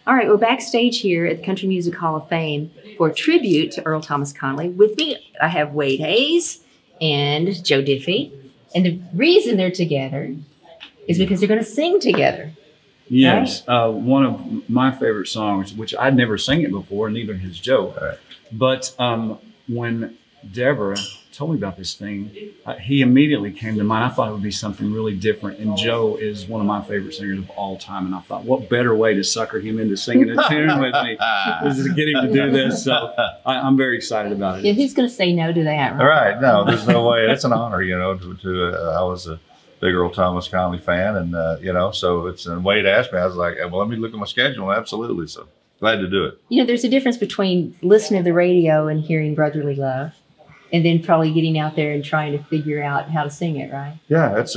All right, we're backstage here at the Country Music Hall of Fame for a tribute to Earl Thomas Conley. With me, I have Wade Hayes and Joe Diffie. And the reason they're together is because they're going to sing together. Yes, right? One of my favorite songs, which I'd never sang it before, neither has Joe. Right. But when Deborah told me about this thing, he immediately came to mind. I thought it would be something really different. And Joe is one of my favorite singers of all time. And I thought, what better way to sucker him into singing a tune with me is to get him to do this. So I'm very excited about it. Yeah, who's going to say no to that? Right. No, there's no way. It's an honor, you know, I was a big Earl Thomas Conley fan. And, you know, so it's, and Wade asked me, I was like, well, let me look at my schedule. Absolutely. So glad to do it. You know, there's a difference between listening to the radio and hearing Brotherly Love, and then probably getting out there and trying to figure out how to sing it, right? Yeah, it's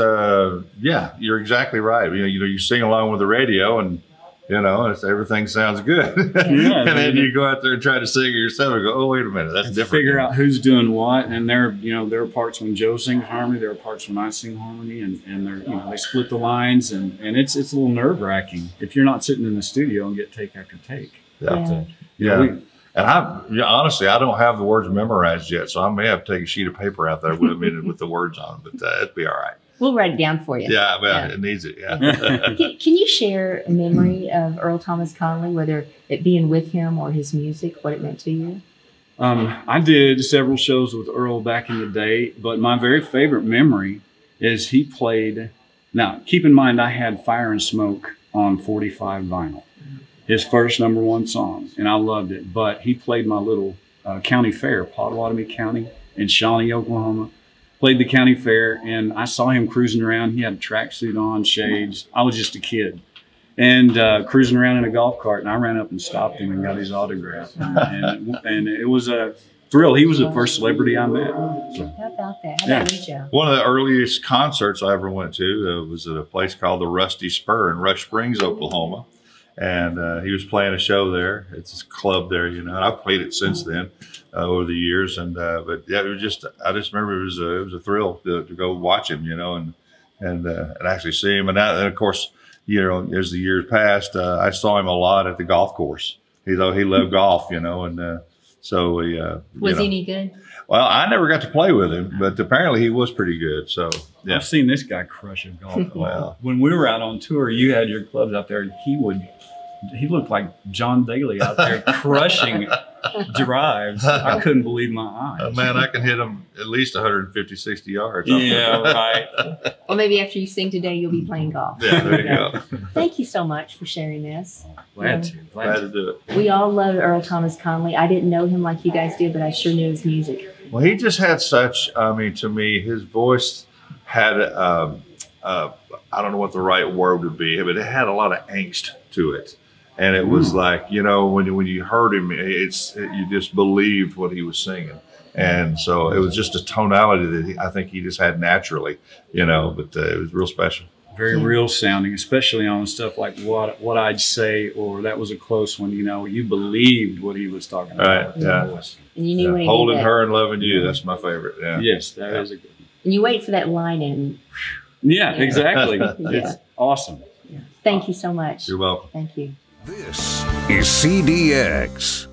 yeah, you're exactly right. You know, you sing along with the radio, and you know, everything sounds good. Yeah, and then you go out there and try to sing it yourself and go, oh, wait a minute, that's different. Figure out who's doing what, and there are parts when Joe sings harmony, there are parts when I sing harmony, and they're, you know, they split the lines, and it's a little nerve wracking if you're not sitting in the studio and get take after take. Yeah, yeah. And honestly, I don't have the words memorized yet, so I may have to take a sheet of paper out there with a minute with the words on, but it'd be all right. We'll write it down for you. Yeah, well, it needs it, yeah. Can you share a memory of Earl Thomas Conley, whether it being with him or his music, what it meant to you? I did several shows with Earl back in the day, but my very favorite memory is he played, now keep in mind I had Fire and Smoke on 45 vinyl. His first #1 song, and I loved it. But he played my little county fair, Potawatomi County in Shawnee, Oklahoma. Played the county fair, and I saw him cruising around. He had a tracksuit on, shades. I was just a kid, and cruising around in a golf cart. And I ran up and stopped him and got his autograph. And it was a thrill. He was the first celebrity I met. So, how about that? How about you, Joe? One of the earliest concerts I ever went to was at a place called the Rusty Spur in Rush Springs, Oklahoma. And he was playing a show there. It's a club there, you know. And I've played it since then over the years. And but yeah, it was just, I just remember it was a thrill to go watch him, you know, and actually see him. And of course, you know, as the years passed, I saw him a lot at the golf course. He loved golf, you know, and so we. Was he any good? Well, I never got to play with him, but apparently he was pretty good. So yeah. I've seen this guy crush a golf ball. Well, when we were out on tour, you had your clubs out there. He looked like John Daly out there crushing drives. I couldn't believe my eyes. Man, I can hit him at least 150, 60 yards. Yeah, right. Well, maybe after you sing today, you'll be playing golf. Yeah, there you go. Thank you so much for sharing this. Glad to do it. We all love Earl Thomas Conley. I didn't know him like you guys did, but I sure knew his music. Well, he just had such, I mean, to me, his voice had, I don't know what the right word would be, but it had a lot of angst to it. And it was like, you know, when you heard him, you just believed what he was singing. And so it was just a tonality that I think he just had naturally, you know, but it was real special. Very real sounding, especially on stuff like what I'd say, or that was a close one, you know, you believed what he was talking about. Right, yeah. And you knew when he Holding Her and Loving You, that's my favorite. Yeah. Yes, that is a good one. And you wait for that line and. Yeah, exactly. It's awesome. Yeah. Thank you so much. You're welcome. Thank you. This is CDX.